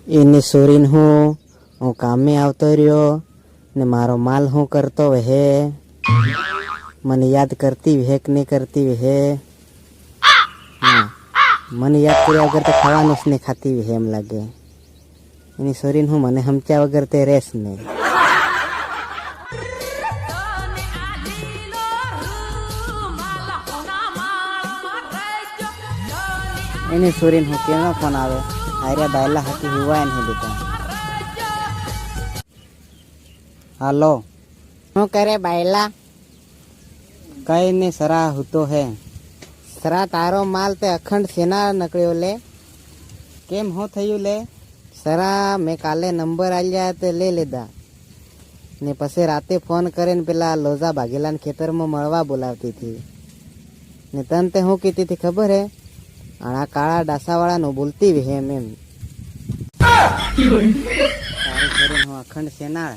એની સોરીન હું કામે આવતો રહ્યો ને મારો માલ હું કરતો વહે, મને યાદ કરતી વહે કે નહીં કરતી વહે. મને યાદ કર્યા વગર તો ખાવાનું જ નહીં ખાતી વહે એમ લાગે. એની સોરીન હું મને સમચ્યા વગર તે રહેશ નહીં. એની સોરીન હું કેનો ફોન આવે આર્યા બાયલા હાથી હુવાય નહીં બેટા. હાલો, શું કરે બાયલા? કઈ નહીં સરા હૂતો હે. સરા તારો માલ તે અખંડ સેના નકળ્યો લે. કેમ હું થયું લે? સરા મેં કાલે નંબર આલ્યા તે લઈ લીધા ને પછી રાતે ફોન કરીને પેલા લોઝા ભાગેલાના ખેતરમાં મળવા બોલાવતી હતી ને તને તે હું કીધી હતી ખબર હે? આણા કાળા ડાસાવાળાનું બોલતી વિહે એમ. તારી કરીને હું અખંડ સેનાળ